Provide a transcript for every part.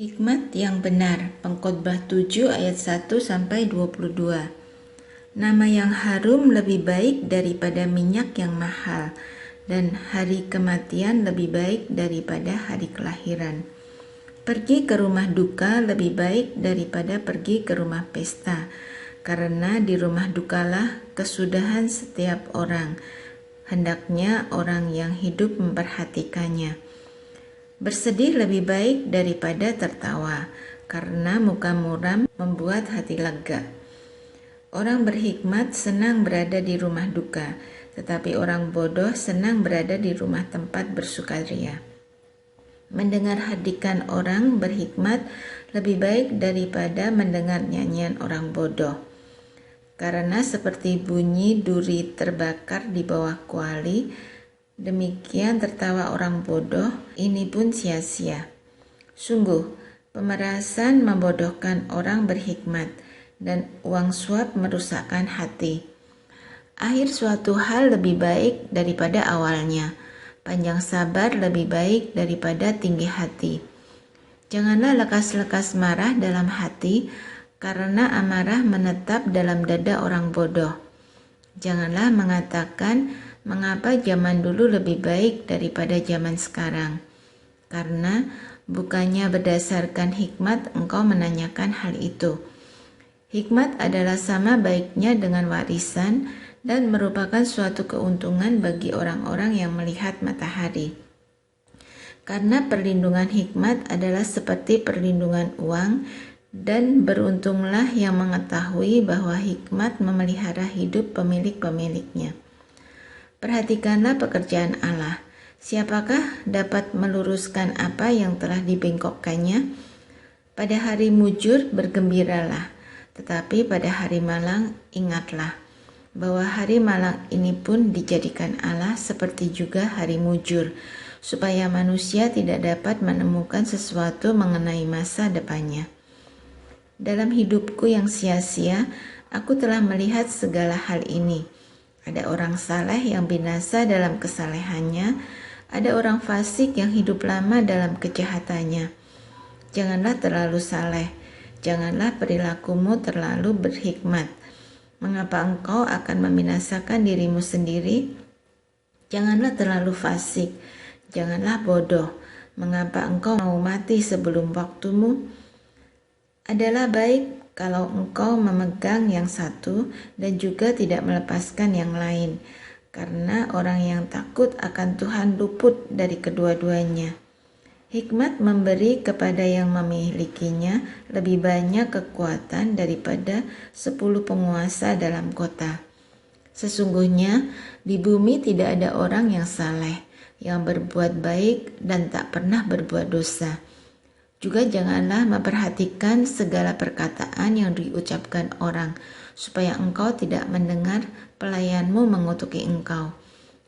Hikmat yang benar, Pengkhotbah 7 ayat 1-22. Nama yang harum lebih baik daripada minyak yang mahal, dan hari kematian lebih baik daripada hari kelahiran. Pergi ke rumah duka lebih baik daripada pergi ke rumah pesta, karena di rumah dukalah kesudahan setiap orang, hendaknya orang yang hidup memperhatikannya. Bersedih lebih baik daripada tertawa, karena muka muram membuat hati lega. Orang berhikmat senang berada di rumah duka, tetapi orang bodoh senang berada di rumah tempat bersukaria. Mendengar hadikan orang berhikmat lebih baik daripada mendengar nyanyian orang bodoh. Karena seperti bunyi duri terbakar di bawah kuali, demikian tertawa orang bodoh, ini pun sia-sia. Sungguh, pemerasan membodohkan orang berhikmat, dan uang suap merusakkan hati. Akhir suatu hal lebih baik daripada awalnya, panjang sabar lebih baik daripada tinggi hati. Janganlah lekas-lekas marah dalam hati, karena amarah menetap dalam dada orang bodoh. Janganlah mengatakan, mengapa zaman dulu lebih baik daripada zaman sekarang? Karena bukannya berdasarkan hikmat engkau menanyakan hal itu. Hikmat adalah sama baiknya dengan warisan dan merupakan suatu keuntungan bagi orang-orang yang melihat matahari. Karena perlindungan hikmat adalah seperti perlindungan uang, dan beruntunglah yang mengetahui bahwa hikmat memelihara hidup pemilik-pemiliknya. Perhatikanlah pekerjaan Allah. Siapakah dapat meluruskan apa yang telah dibengkokkannya? Pada hari mujur bergembiralah, tetapi pada hari malang ingatlah bahwa hari malang ini pun dijadikan Allah seperti juga hari mujur, supaya manusia tidak dapat menemukan sesuatu mengenai masa depannya. Dalam hidupku yang sia-sia, aku telah melihat segala hal ini. Ada orang saleh yang binasa dalam kesalehannya, ada orang fasik yang hidup lama dalam kejahatannya. Janganlah terlalu saleh, janganlah perilakumu terlalu berhikmat. Mengapa engkau akan membinasakan dirimu sendiri? Janganlah terlalu fasik, janganlah bodoh. Mengapa engkau mau mati sebelum waktumu? Adalah baik kalau engkau memegang yang satu dan juga tidak melepaskan yang lain, karena orang yang takut akan Tuhan luput dari kedua-duanya. Hikmat memberi kepada yang memilikinya lebih banyak kekuatan daripada 10 penguasa dalam kota. Sesungguhnya di bumi tidak ada orang yang saleh, yang berbuat baik dan tak pernah berbuat dosa. Juga janganlah memperhatikan segala perkataan yang diucapkan orang, supaya engkau tidak mendengar pelayanmu mengutuki engkau.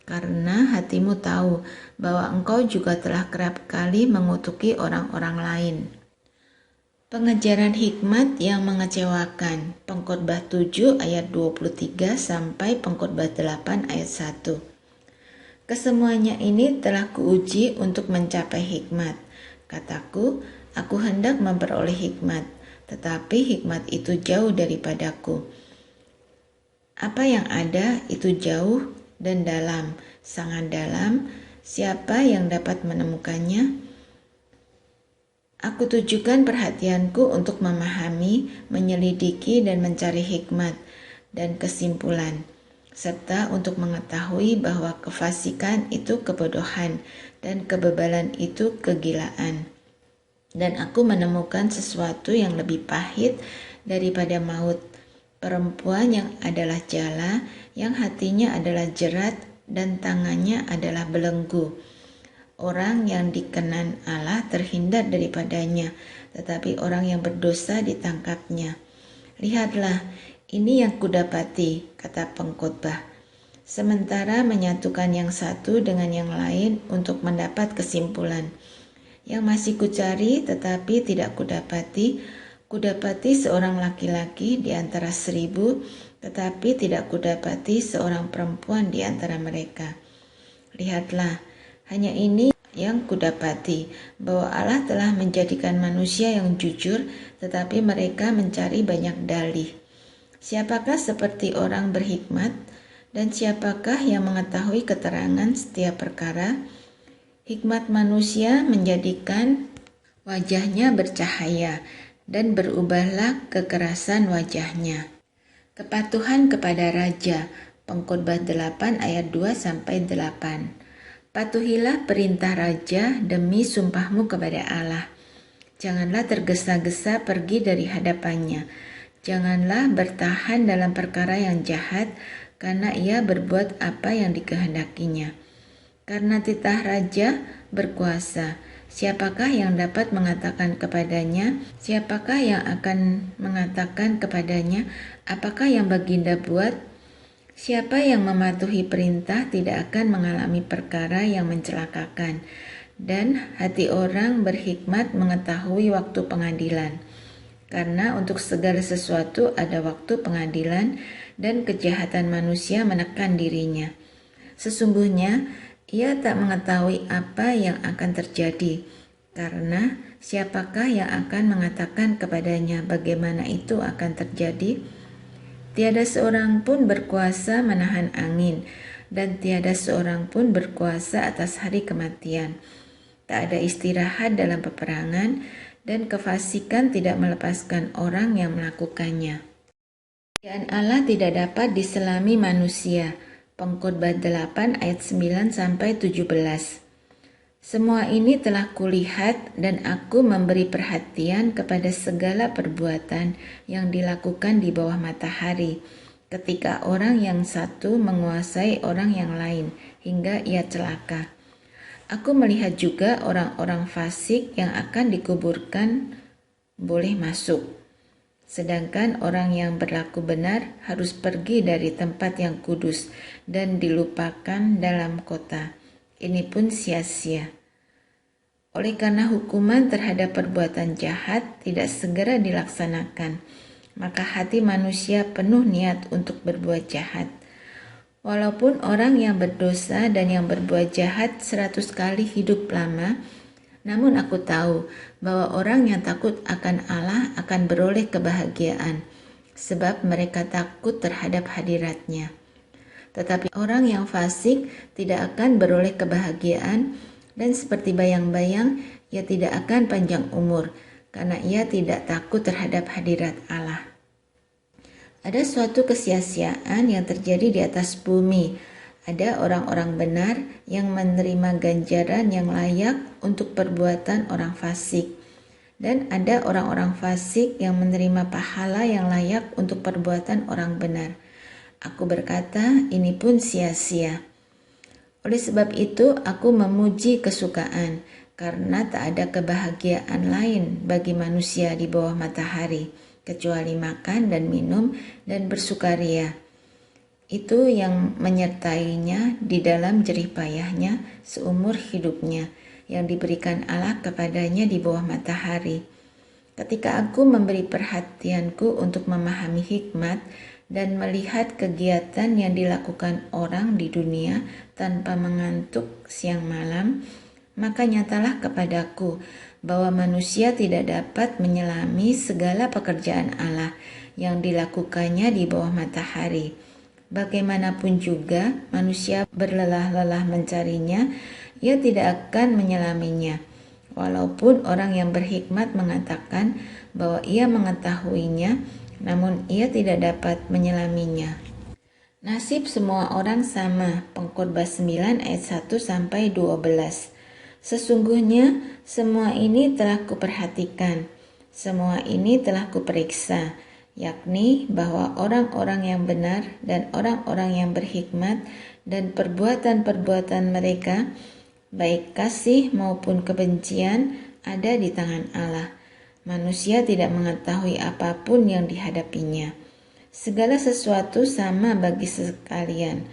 Karena hatimu tahu bahwa engkau juga telah kerap kali mengutuki orang-orang lain. Pengejaran hikmat yang mengecewakan. Pengkhotbah 7 ayat 23 sampai Pengkhotbah 8 ayat 1. Kesemuanya ini telah kuuji untuk mencapai hikmat. Kataku, aku hendak memperoleh hikmat, tetapi hikmat itu jauh daripadaku. Apa yang ada itu jauh dan dalam, sangat dalam. Siapa yang dapat menemukannya? Aku tujukan perhatianku untuk memahami, menyelidiki dan mencari hikmat dan kesimpulan, serta untuk mengetahui bahwa kefasikan itu kebodohan dan kebebalan itu kegilaan. Dan aku menemukan sesuatu yang lebih pahit daripada maut, perempuan yang adalah jala, yang hatinya adalah jerat dan tangannya adalah belenggu. Orang yang dikenan Allah terhindar daripadanya, tetapi orang yang berdosa ditangkapnya. Lihatlah, ini yang kudapati, kata pengkhotbah. Sementara menyatukan yang satu dengan yang lain untuk mendapat kesimpulan. Yang masih kucari tetapi tidak kudapati seorang laki-laki di antara 1000, tetapi tidak kudapati seorang perempuan di antara mereka. Lihatlah, hanya ini yang kudapati, bahwa Allah telah menjadikan manusia yang jujur, tetapi mereka mencari banyak dalih. Siapakah seperti orang berhikmat, dan siapakah yang mengetahui keterangan setiap perkara? Hikmat manusia menjadikan wajahnya bercahaya, dan berubahlah kekerasan wajahnya. Kepatuhan kepada Raja, Pengkhotbah 8 ayat 2-8. Patuhilah perintah Raja demi sumpahmu kepada Allah. Janganlah tergesa-gesa pergi dari hadapannya. Janganlah bertahan dalam perkara yang jahat, karena ia berbuat apa yang dikehendakinya. Karena titah Raja berkuasa, siapakah yang dapat mengatakan kepadanya? Siapakah yang akan mengatakan kepadanya, apakah yang Baginda buat? Siapa yang mematuhi perintah tidak akan mengalami perkara yang mencelakakan. Dan hati orang berhikmat mengetahui waktu pengadilan. Karena untuk segala sesuatu ada waktu pengadilan, dan kejahatan manusia menekan dirinya. Sesungguhnya ia tak mengetahui apa yang akan terjadi, karena siapakah yang akan mengatakan kepadanya bagaimana itu akan terjadi? Tiada seorang pun berkuasa menahan angin, dan tiada seorang pun berkuasa atas hari kematian. Tak ada istirahat dalam peperangan, dan kefasikan tidak melepaskan orang yang melakukannya. Kemuliaan Allah tidak dapat diselami manusia. Pengkhotbah 8 ayat 9-17. Semua ini telah kulihat, dan aku memberi perhatian kepada segala perbuatan yang dilakukan di bawah matahari, ketika orang yang satu menguasai orang yang lain, hingga ia celaka. Aku melihat juga orang-orang fasik yang akan dikuburkan boleh masuk, sedangkan orang yang berlaku benar harus pergi dari tempat yang kudus dan dilupakan dalam kota. Ini pun sia-sia. Oleh karena hukuman terhadap perbuatan jahat tidak segera dilaksanakan, maka hati manusia penuh niat untuk berbuat jahat. Walaupun orang yang berdosa dan yang berbuat jahat 100 kali hidup lama, namun aku tahu bahwa orang yang takut akan Allah akan beroleh kebahagiaan, sebab mereka takut terhadap hadirat-Nya. Tetapi orang yang fasik tidak akan beroleh kebahagiaan, dan seperti bayang-bayang ia tidak akan panjang umur, karena ia tidak takut terhadap hadirat Allah. Ada suatu kesia-siaan yang terjadi di atas bumi. Ada orang-orang benar yang menerima ganjaran yang layak untuk perbuatan orang fasik, dan ada orang-orang fasik yang menerima pahala yang layak untuk perbuatan orang benar. Aku berkata, ini pun sia-sia. Oleh sebab itu, aku memuji kesukaan, karena tak ada kebahagiaan lain bagi manusia di bawah matahari, kecuali makan dan minum dan bersukaria. Itu yang menyertainya di dalam jerih payahnya seumur hidupnya, yang diberikan Allah kepadanya di bawah matahari. Ketika aku memberi perhatianku untuk memahami hikmat, dan melihat kegiatan yang dilakukan orang di dunia tanpa mengantuk siang malam, maka nyatalah kepadaku bahwa manusia tidak dapat menyelami segala pekerjaan Allah yang dilakukannya di bawah matahari. Bagaimanapun juga manusia berlelah-lelah mencarinya, ia tidak akan menyelaminya. Walaupun orang yang berhikmat mengatakan bahwa ia mengetahuinya, namun ia tidak dapat menyelaminya. Nasib semua orang sama. Pengkhotbah 9 ayat 1-12. Sesungguhnya semua ini telah kuperhatikan, semua ini telah kuperiksa, yakni bahwa orang-orang yang benar dan orang-orang yang berhikmat dan perbuatan-perbuatan mereka, baik kasih maupun kebencian, ada di tangan Allah. Manusia tidak mengetahui apapun yang dihadapinya. Segala sesuatu sama bagi sekalian.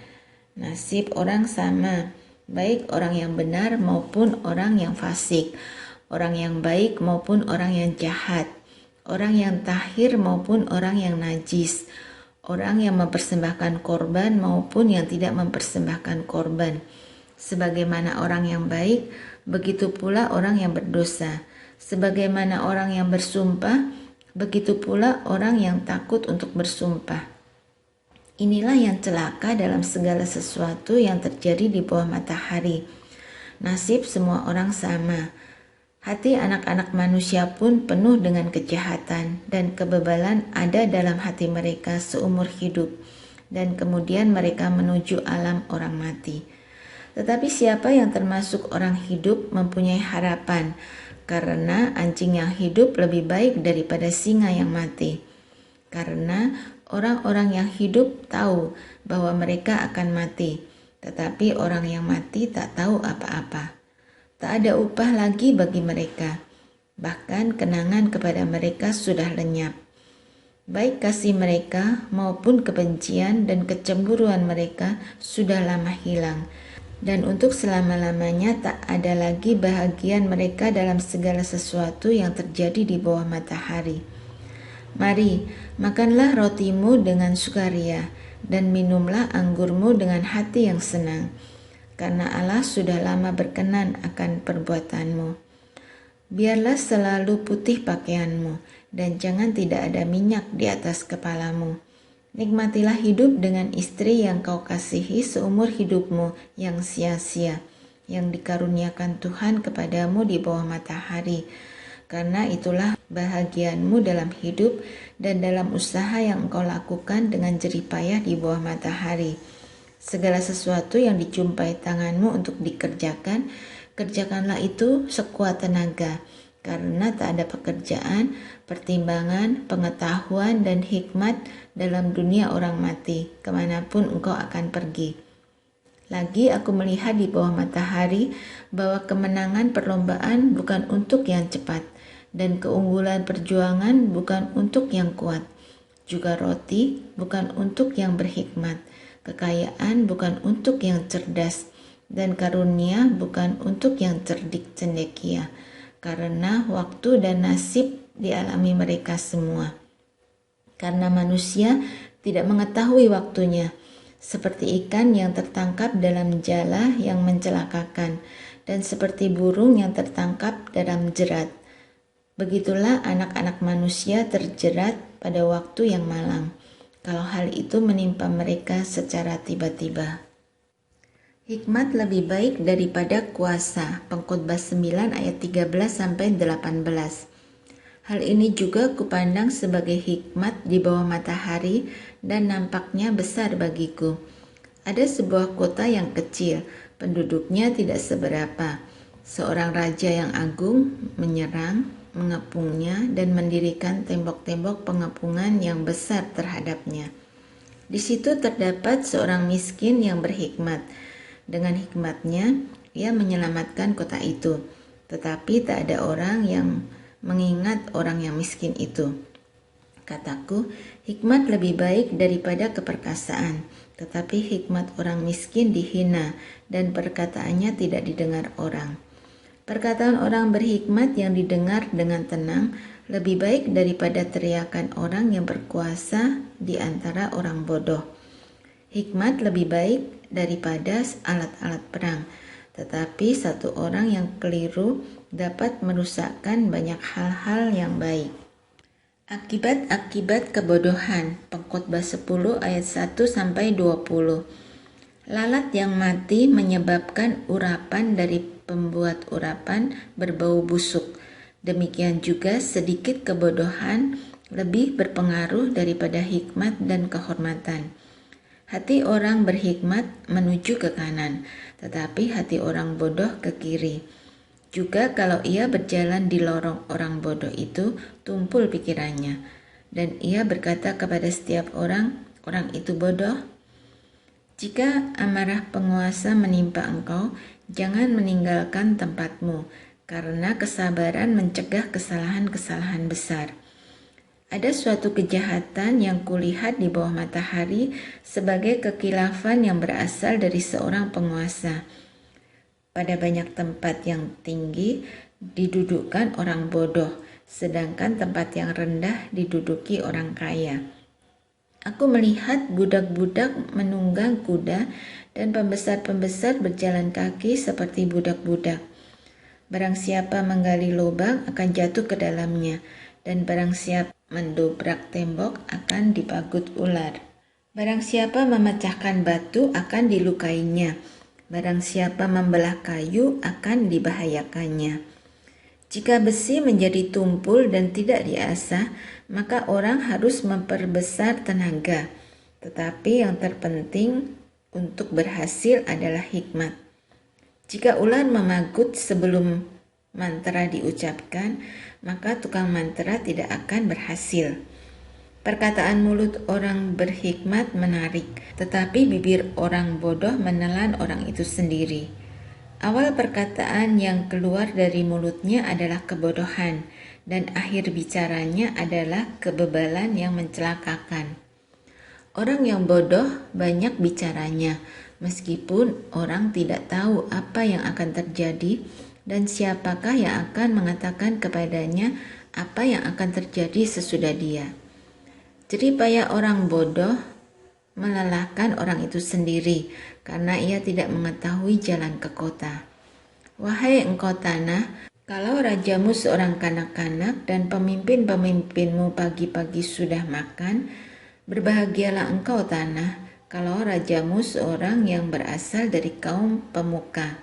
Nasib orang sama, baik orang yang benar maupun orang yang fasik, orang yang baik maupun orang yang jahat, orang yang tahir maupun orang yang najis, orang yang mempersembahkan korban maupun yang tidak mempersembahkan korban. Sebagaimana orang yang baik, begitu pula orang yang berdosa. Sebagaimana orang yang bersumpah, begitu pula orang yang takut untuk bersumpah. Inilah yang celaka dalam segala sesuatu yang terjadi di bawah matahari. Nasib semua orang sama. Hati anak-anak manusia pun penuh dengan kejahatan, dan kebebalan ada dalam hati mereka seumur hidup, dan kemudian mereka menuju alam orang mati. Tetapi siapa yang termasuk orang hidup mempunyai harapan, karena anjing yang hidup lebih baik daripada singa yang mati. Karena orang-orang yang hidup tahu bahwa mereka akan mati, tetapi orang yang mati tak tahu apa-apa. Tak ada upah lagi bagi mereka, bahkan kenangan kepada mereka sudah lenyap. Baik kasih mereka maupun kebencian dan kecemburuan mereka sudah lama hilang, dan untuk selama-lamanya tak ada lagi bahagian mereka dalam segala sesuatu yang terjadi di bawah matahari. Mari, makanlah rotimu dengan sukaria, dan minumlah anggurmu dengan hati yang senang, karena Allah sudah lama berkenan akan perbuatanmu. Biarlah selalu putih pakaianmu, dan jangan tidak ada minyak di atas kepalamu. Nikmatilah hidup dengan istri yang kau kasihi seumur hidupmu yang sia-sia, yang dikaruniakan Tuhan kepadamu di bawah matahari, karena itulah bahagianmu dalam hidup dan dalam usaha yang engkau lakukan dengan jerih payah di bawah matahari. Segala sesuatu yang dijumpai tanganmu untuk dikerjakan, kerjakanlah itu sekuat tenaga, karena tak ada pekerjaan, pertimbangan, pengetahuan, dan hikmat dalam dunia orang mati, kemanapun engkau akan pergi. Lagi aku melihat di bawah matahari bahwa kemenangan perlombaan bukan untuk yang cepat, dan keunggulan perjuangan bukan untuk yang kuat, juga roti bukan untuk yang berhikmat, kekayaan bukan untuk yang cerdas, dan karunia bukan untuk yang cerdik cendekia, karena waktu dan nasib dialami mereka semua. Karena manusia tidak mengetahui waktunya, seperti ikan yang tertangkap dalam jala yang mencelakakan, dan seperti burung yang tertangkap dalam jerat. Begitulah anak-anak manusia terjerat pada waktu yang malang, kalau hal itu menimpa mereka secara tiba-tiba. Hikmat lebih baik daripada kuasa. Pengkhotbah 9 ayat 13-18. Hal ini juga kupandang sebagai hikmat di bawah matahari dan nampaknya besar bagiku. Ada sebuah kota yang kecil, penduduknya tidak seberapa. Seorang raja yang agung menyerang, mengepungnya, dan mendirikan tembok-tembok pengepungan yang besar terhadapnya. Di situ terdapat seorang miskin yang berhikmat. Dengan hikmatnya, ia menyelamatkan kota itu. Tetapi tak ada orang yang mengingat orang yang miskin itu. Kataku, hikmat lebih baik daripada keperkasaan. Tetapi hikmat orang miskin dihina, dan perkataannya tidak didengar orang. Perkataan orang berhikmat yang didengar dengan tenang lebih baik daripada teriakan orang yang berkuasa di antara orang bodoh. Hikmat lebih baik daripada alat-alat perang, tetapi satu orang yang keliru dapat merusakkan banyak hal-hal yang baik. Akibat-akibat kebodohan. Pengkhotbah 10 ayat 1-20. Lalat yang mati menyebabkan urapan dari pembuat urapan berbau busuk. Demikian juga sedikit kebodohan lebih berpengaruh daripada hikmat dan kehormatan. Hati orang berhikmat menuju ke kanan, tetapi hati orang bodoh ke kiri. Juga kalau ia berjalan di lorong orang bodoh itu, tumpul pikirannya, dan ia berkata kepada setiap orang, orang itu bodoh. Jika amarah penguasa menimpa engkau, jangan meninggalkan tempatmu, karena kesabaran mencegah kesalahan-kesalahan besar. Ada suatu kejahatan yang kulihat di bawah matahari sebagai kekilafan yang berasal dari seorang penguasa. Pada banyak tempat yang tinggi didudukkan orang bodoh, sedangkan tempat yang rendah diduduki orang kaya. Aku melihat budak-budak menunggang kuda dan pembesar-pembesar berjalan kaki seperti budak-budak. Barang siapa menggali lubang akan jatuh ke dalamnya, dan barang siapa mendobrak tembok akan dipagut ular. Barang siapa memecahkan batu akan dilukainya. Barang siapa membelah kayu akan dibahayakannya. Jika besi menjadi tumpul dan tidak diasah, maka orang harus memperbesar tenaga. Tetapi yang terpenting untuk berhasil adalah hikmat. Jika ular memagut sebelum mantra diucapkan, maka tukang mantra tidak akan berhasil. Perkataan mulut orang berhikmat menarik, tetapi bibir orang bodoh menelan orang itu sendiri. Awal perkataan yang keluar dari mulutnya adalah kebodohan, dan akhir bicaranya adalah kebebalan yang mencelakakan. Orang yang bodoh banyak bicaranya, meskipun orang tidak tahu apa yang akan terjadi dan siapakah yang akan mengatakan kepadanya apa yang akan terjadi sesudah dia. Jerih payah orang bodoh melelahkan orang itu sendiri karena ia tidak mengetahui jalan ke kota. Wahai engkau tanah, kalau rajamu seorang kanak-kanak dan pemimpin-pemimpinmu pagi-pagi sudah makan, berbahagialah engkau tanah, kalau rajamu seorang yang berasal dari kaum pemuka,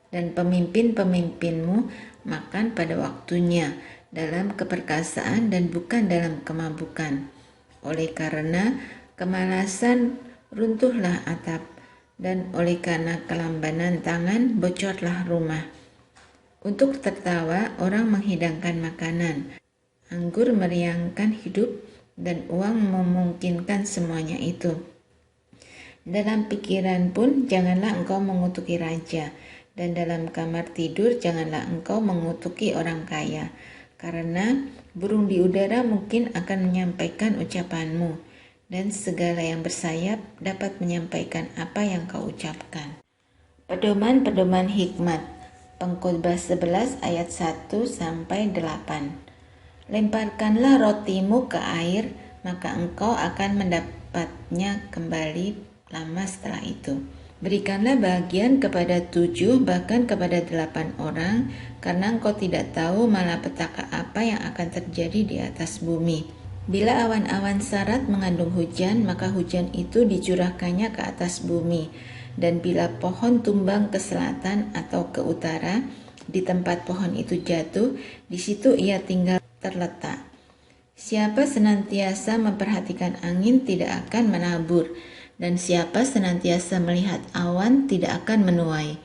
dan pemimpin-pemimpinmu makan pada waktunya, dalam keperkasaan dan bukan dalam kemabukan. Oleh karena kemalasan runtuhlah atap, dan oleh karena kelambanan tangan bocorlah rumah. Untuk tertawa orang menghidangkan makanan, anggur meriangkan hidup, dan uang memungkinkan semuanya itu. Dalam pikiran pun janganlah engkau mengutuki raja, dan dalam kamar tidur janganlah engkau mengutuki orang kaya, karena burung di udara mungkin akan menyampaikan ucapanmu, dan segala yang bersayap dapat menyampaikan apa yang kau ucapkan. Pedoman-pedoman hikmat, Pengkhotbah 11 ayat 1-8. Lemparkanlah rotimu ke air, maka engkau akan mendapatnya kembali lama setelah itu. Berikanlah bagian kepada 7, bahkan kepada 8 orang, karena engkau tidak tahu malapetaka apa yang akan terjadi di atas bumi. Bila awan-awan sarat mengandung hujan, maka hujan itu dicurahkannya ke atas bumi. Dan bila pohon tumbang ke selatan atau ke utara, di tempat pohon itu jatuh, di situ ia tinggal terletak. Siapa senantiasa memperhatikan angin tidak akan menabur, dan siapa senantiasa melihat awan tidak akan menuai.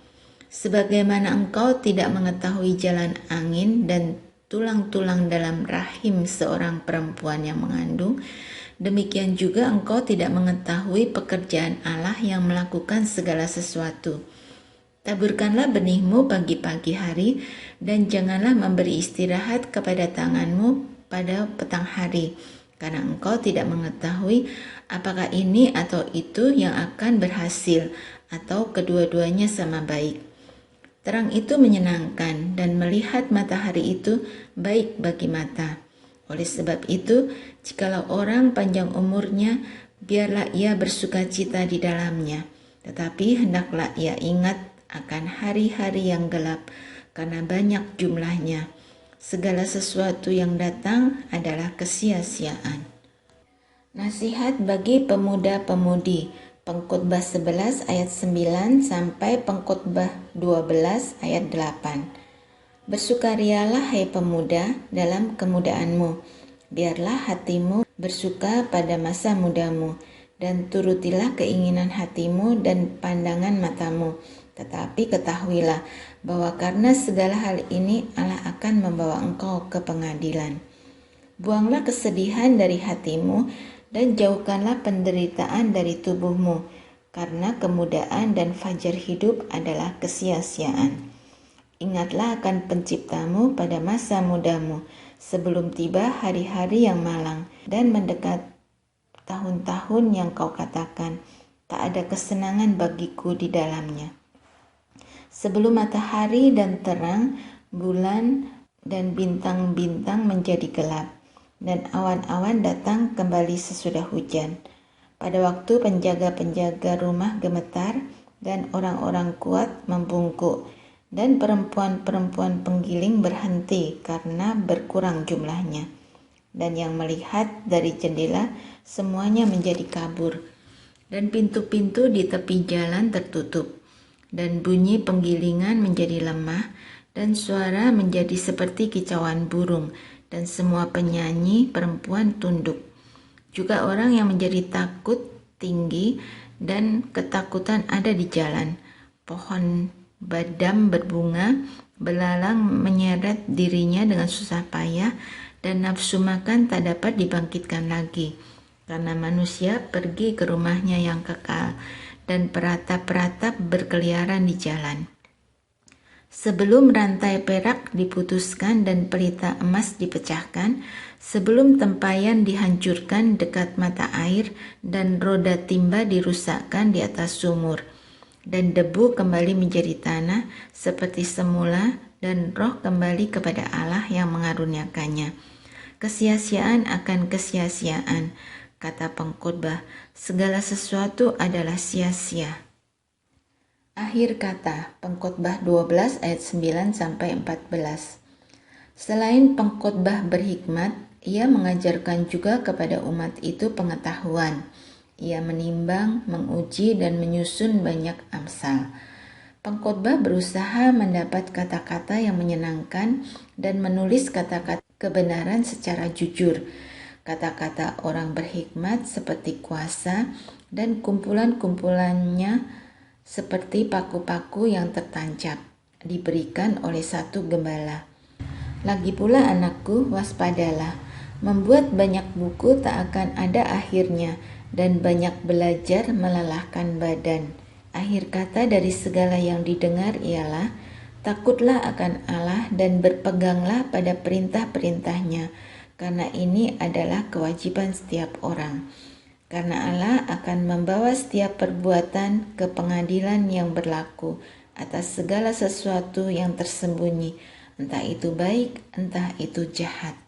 Sebagaimana engkau tidak mengetahui jalan angin dan tulang-tulang dalam rahim seorang perempuan yang mengandung, demikian juga engkau tidak mengetahui pekerjaan Allah yang melakukan segala sesuatu. Taburkanlah benihmu pagi-pagi hari, dan janganlah memberi istirahat kepada tanganmu pada petang hari, karena engkau tidak mengetahui apakah ini atau itu yang akan berhasil, atau kedua-duanya sama baik. Terang itu menyenangkan, dan melihat matahari itu baik bagi mata. Oleh sebab itu, jikalau orang panjang umurnya, biarlah ia bersukacita di dalamnya, tetapi hendaklah ia ingat akan hari-hari yang gelap, karena banyak jumlahnya. Segala sesuatu yang datang adalah kesia-siaan. Nasihat bagi pemuda-pemudi, Pengkhotbah 11 ayat 9 sampai Pengkhotbah 12 ayat 8. Bersukarialah hai pemuda dalam kemudaanmu, biarlah hatimu bersuka pada masa mudamu, dan turutilah keinginan hatimu dan pandangan matamu. Tetapi ketahuilah bahwa karena segala hal ini Allah akan membawa engkau ke pengadilan. Buanglah kesedihan dari hatimu dan jauhkanlah penderitaan dari tubuhmu, karena kemudaan dan fajar hidup adalah kesia-siaan. Ingatlah akan penciptamu pada masa mudamu, sebelum tiba hari-hari yang malang dan mendekat tahun-tahun yang kau katakan, tak ada kesenangan bagiku di dalamnya. Sebelum matahari dan terang, bulan dan bintang-bintang menjadi gelap, dan awan-awan datang kembali sesudah hujan. Pada waktu penjaga-penjaga rumah gemetar, dan orang-orang kuat membungkuk, dan perempuan-perempuan penggiling berhenti karena berkurang jumlahnya. Dan yang melihat dari jendela semuanya menjadi kabur, dan pintu-pintu di tepi jalan tertutup, dan bunyi penggilingan menjadi lemah, dan suara menjadi seperti kicauan burung, dan semua penyanyi perempuan tunduk. Juga orang yang menjadi takut tinggi dan ketakutan ada di jalan. Pohon badam berbunga, belalang menyeret dirinya dengan susah payah, dan nafsu makan tak dapat dibangkitkan lagi, karena manusia pergi ke rumahnya yang kekal, dan peratap-peratap berkeliaran di jalan. Sebelum rantai perak diputuskan dan pelita emas dipecahkan, sebelum tempayan dihancurkan dekat mata air dan roda timba dirusakkan di atas sumur, dan debu kembali menjadi tanah seperti semula, dan roh kembali kepada Allah yang mengaruniakannya. Kesia-siaan akan kesia-siaan, kata pengkhotbah, segala sesuatu adalah sia-sia. Akhir kata, pengkhotbah 12 ayat 9-14. Selain pengkhotbah berhikmat, ia mengajarkan juga kepada umat itu pengetahuan. Ia menimbang, menguji, dan menyusun banyak amsal. Pengkhotbah berusaha mendapat kata-kata yang menyenangkan dan menulis kata-kata kebenaran secara jujur. Kata-kata orang berhikmat seperti kuasa, dan kumpulan-kumpulannya seperti paku-paku yang tertancap, diberikan oleh satu gembala. Lagi pula anakku, waspadalah. Membuat banyak buku tak akan ada akhirnya, dan banyak belajar melelahkan badan. Akhir kata dari segala yang didengar ialah, takutlah akan Allah dan berpeganglah pada perintah-perintahnya, karena ini adalah kewajiban setiap orang. Karena Allah akan membawa setiap perbuatan ke pengadilan yang berlaku atas segala sesuatu yang tersembunyi, entah itu baik, entah itu jahat.